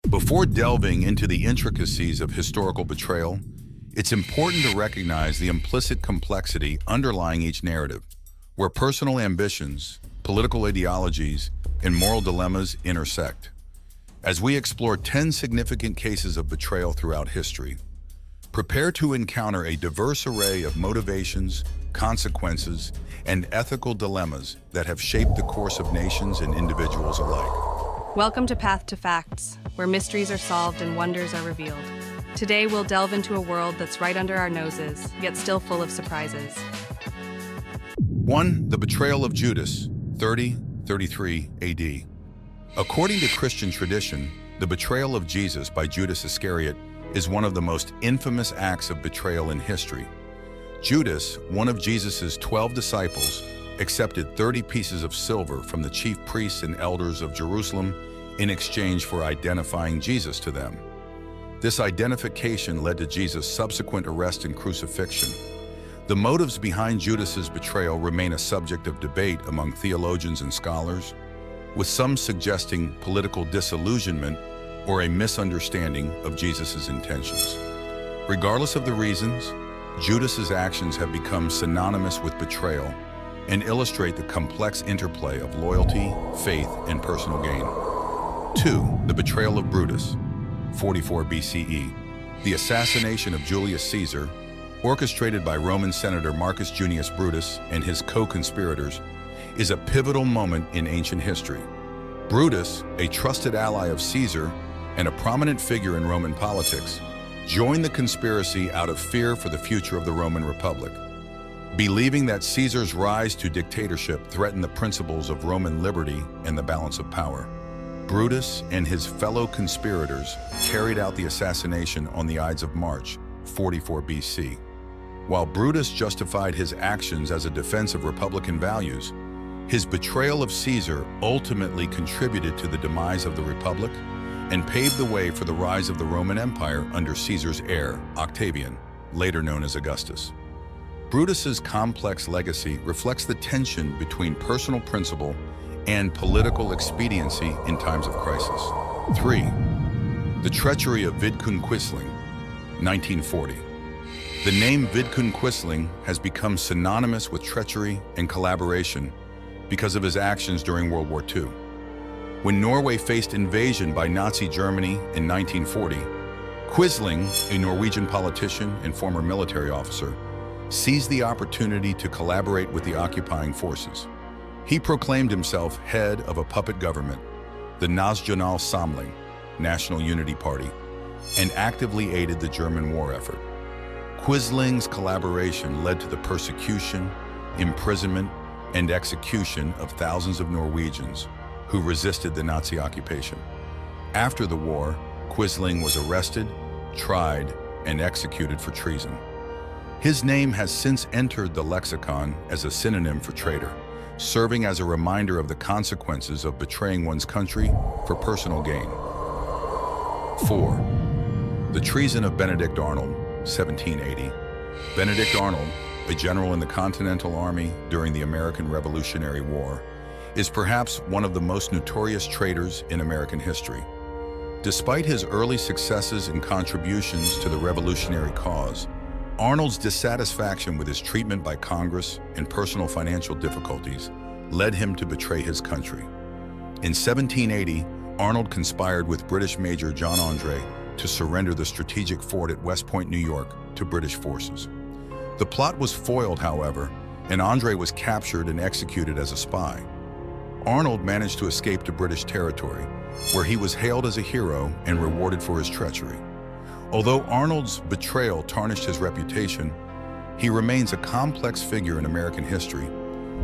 Before delving into the intricacies of historical betrayal, it's important to recognize the implicit complexity underlying each narrative, where personal ambitions, political ideologies, and moral dilemmas intersect. As we explore 10 significant cases of betrayal throughout history, prepare to encounter a diverse array of motivations, consequences, and ethical dilemmas that have shaped the course of nations and individuals alike. Welcome to Path to Facts, where mysteries are solved and wonders are revealed. Today we'll delve into a world that's right under our noses, yet still full of surprises. 1. The Betrayal of Judas, 30-33 AD. According to Christian tradition, the betrayal of Jesus by Judas Iscariot is one of the most infamous acts of betrayal in history. Judas, one of Jesus' 12 disciples, accepted 30 pieces of silver from the chief priests and elders of Jerusalem in exchange for identifying Jesus to them. This identification led to Jesus' subsequent arrest and crucifixion. The motives behind Judas's betrayal remain a subject of debate among theologians and scholars, with some suggesting political disillusionment or a misunderstanding of Jesus' intentions. Regardless of the reasons, Judas's actions have become synonymous with betrayal and illustrate the complex interplay of loyalty, faith, and personal gain. 2. The Betrayal of Brutus, 44 BCE. The assassination of Julius Caesar, orchestrated by Roman Senator Marcus Junius Brutus and his co-conspirators, is a pivotal moment in ancient history. Brutus, a trusted ally of Caesar and a prominent figure in Roman politics, joined the conspiracy out of fear for the future of the Roman Republic. Believing that Caesar's rise to dictatorship threatened the principles of Roman liberty and the balance of power, Brutus and his fellow conspirators carried out the assassination on the Ides of March, 44 BC. While Brutus justified his actions as a defense of republican values, his betrayal of Caesar ultimately contributed to the demise of the Republic and paved the way for the rise of the Roman Empire under Caesar's heir, Octavian, later known as Augustus. Brutus's complex legacy reflects the tension between personal principle and political expediency in times of crisis. 3. The treachery of Vidkun Quisling, 1940. The name Vidkun Quisling has become synonymous with treachery and collaboration because of his actions during World War II. When Norway faced invasion by Nazi Germany in 1940, Quisling, a Norwegian politician and former military officer, seized the opportunity to collaborate with the occupying forces. He proclaimed himself head of a puppet government, the Nationalsamling, National Unity Party, and actively aided the German war effort. Quisling's collaboration led to the persecution, imprisonment, and execution of thousands of Norwegians who resisted the Nazi occupation. After the war, Quisling was arrested, tried, and executed for treason. His name has since entered the lexicon as a synonym for traitor, serving as a reminder of the consequences of betraying one's country for personal gain. 4. The treason of Benedict Arnold, 1780. Benedict Arnold, a general in the Continental Army during the American Revolutionary War, is perhaps one of the most notorious traitors in American history. Despite his early successes and contributions to the revolutionary cause, Arnold's dissatisfaction with his treatment by Congress and personal financial difficulties led him to betray his country. In 1780, Arnold conspired with British Major John Andre to surrender the strategic fort at West Point, New York, to British forces. The plot was foiled, however, and Andre was captured and executed as a spy. Arnold managed to escape to British territory, where he was hailed as a hero and rewarded for his treachery. Although Arnold's betrayal tarnished his reputation, he remains a complex figure in American history,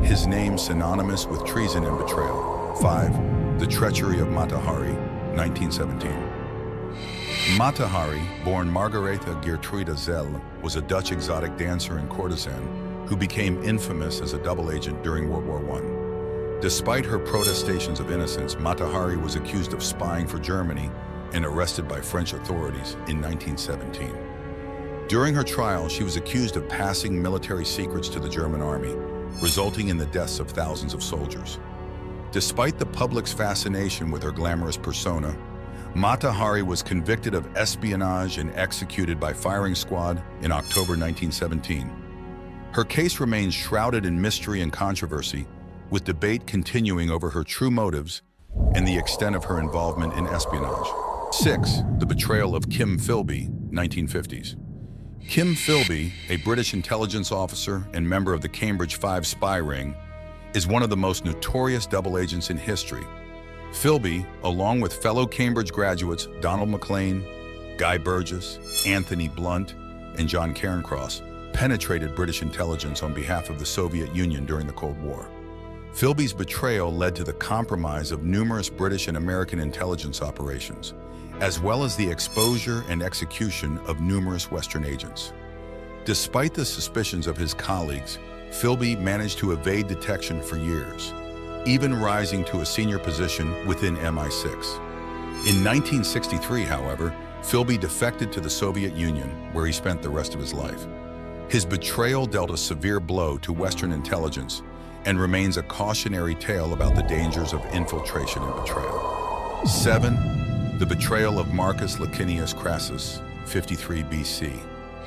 his name synonymous with treason and betrayal. 5. The treachery of Matahari, 1917. Matahari, born Margaretha Geertruida Zell, was a Dutch exotic dancer and courtesan who became infamous as a double agent during World War I. Despite her protestations of innocence, Matahari was accused of spying for Germany and arrested by French authorities in 1917. During her trial, she was accused of passing military secrets to the German army, resulting in the deaths of thousands of soldiers. Despite the public's fascination with her glamorous persona, Matahari was convicted of espionage and executed by firing squad in October 1917. Her case remains shrouded in mystery and controversy, with debate continuing over her true motives and the extent of her involvement in espionage. 6. The Betrayal of Kimfilby, 1950s. Kimfilby, a British intelligence officer and member of the Cambridge 5 spy ring, is one of the most notorious double agents in history. Philby, along with fellow Cambridge graduates Donald MacLean, Guy Burgess, Anthony Blunt, and John Cairncross, penetrated British intelligence on behalf of the Soviet Union during the Cold War. Philby's betrayal led to the compromise of numerous British and American intelligence operations, as well as the exposure and execution of numerous Western agents. Despite the suspicions of his colleagues, Philby managed to evade detection for years, even rising to a senior position within MI6. In 1963, however, Philby defected to the Soviet Union, where he spent the rest of his life. His betrayal dealt a severe blow to Western intelligence and remains a cautionary tale about the dangers of infiltration and betrayal. 7. The Betrayal of Marcus Licinius Crassus, 53 BC.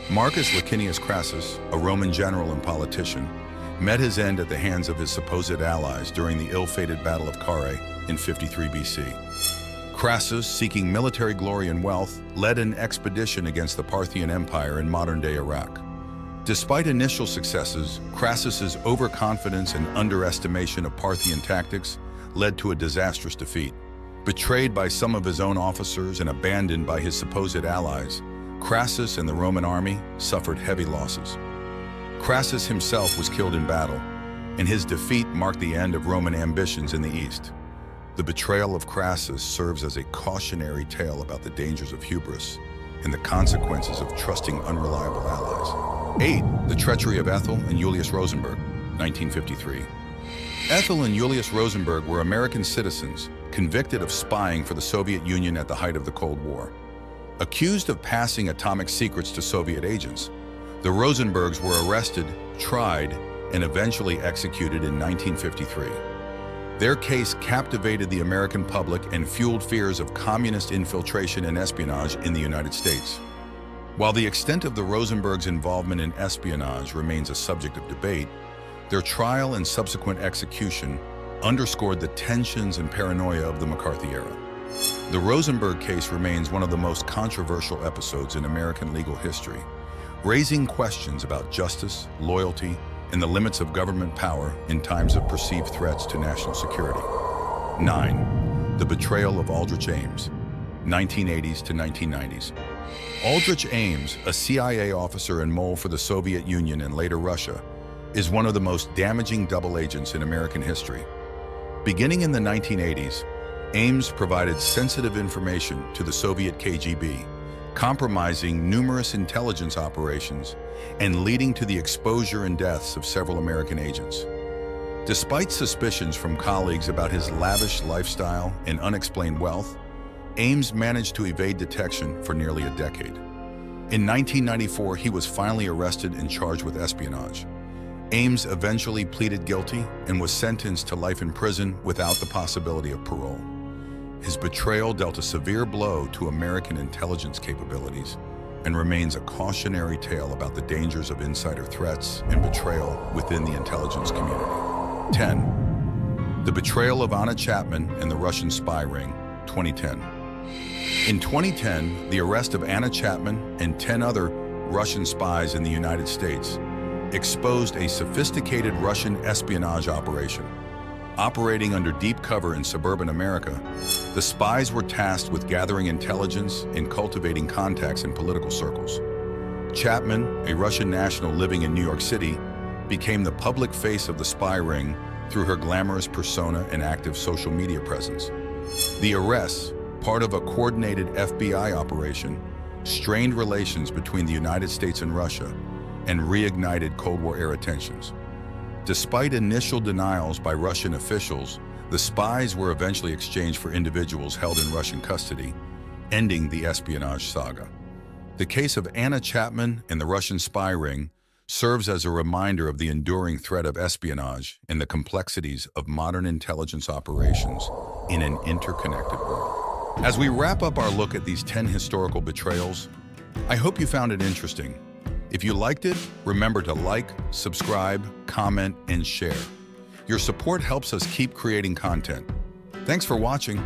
Marcus Licinius Crassus, a Roman general and politician, met his end at the hands of his supposed allies during the ill-fated Battle of Carrhae in 53 BC. Crassus, seeking military glory and wealth, led an expedition against the Parthian Empire in modern-day Iraq. Despite initial successes, Crassus's overconfidence and underestimation of Parthian tactics led to a disastrous defeat. Betrayed by some of his own officers and abandoned by his supposed allies, Crassus and the Roman army suffered heavy losses. Crassus himself was killed in battle, and his defeat marked the end of Roman ambitions in the East. The betrayal of Crassus serves as a cautionary tale about the dangers of hubris and the consequences of trusting unreliable allies. 8. The treachery of Ethel and Julius Rosenberg, 1953. Ethel and Julius Rosenberg were American citizens convicted of spying for the Soviet Union at the height of the Cold War. Accused of passing atomic secrets to Soviet agents, the Rosenbergs were arrested, tried, and eventually executed in 1953. Their case captivated the American public and fueled fears of communist infiltration and espionage in the United States. While the extent of the Rosenbergs' involvement in espionage remains a subject of debate, their trial and subsequent execution underscored the tensions and paranoia of the McCarthy era. The Rosenberg case remains one of the most controversial episodes in American legal history, raising questions about justice, loyalty, and the limits of government power in times of perceived threats to national security. 9. The Betrayal of Aldrich Ames, 1980s to 1990s. Aldrich Ames, a CIA officer and mole for the Soviet Union and later Russia, is one of the most damaging double agents in American history. Beginning in the 1980s, Ames provided sensitive information to the Soviet KGB, compromising numerous intelligence operations and leading to the exposure and deaths of several American agents. Despite suspicions from colleagues about his lavish lifestyle and unexplained wealth, Ames managed to evade detection for nearly a decade. In 1994, he was finally arrested and charged with espionage. Ames eventually pleaded guilty and was sentenced to life in prison without the possibility of parole. His betrayal dealt a severe blow to American intelligence capabilities and remains a cautionary tale about the dangers of insider threats and betrayal within the intelligence community. 10. The Betrayal of Anna Chapman and the Russian Spy Ring, 2010. In 2010, the arrest of Anna Chapman and 10 other Russian spies in the United States exposed a sophisticated Russian espionage operation. Operating under deep cover in suburban America, the spies were tasked with gathering intelligence and cultivating contacts in political circles. Chapman, a Russian national living in New York City, became the public face of the spy ring through her glamorous persona and active social media presence. The arrests, part of a coordinated FBI operation, strained relations between the United States and Russia and reignited Cold War-era tensions. Despite initial denials by Russian officials, the spies were eventually exchanged for individuals held in Russian custody, ending the espionage saga. The case of Anna Chapman and the Russian spy ring serves as a reminder of the enduring threat of espionage and the complexities of modern intelligence operations in an interconnected world. As we wrap up our look at these 10 historical betrayals, I hope you found it interesting. If you liked it, remember to like, subscribe, comment, and share. Your support helps us keep creating content. Thanks for watching.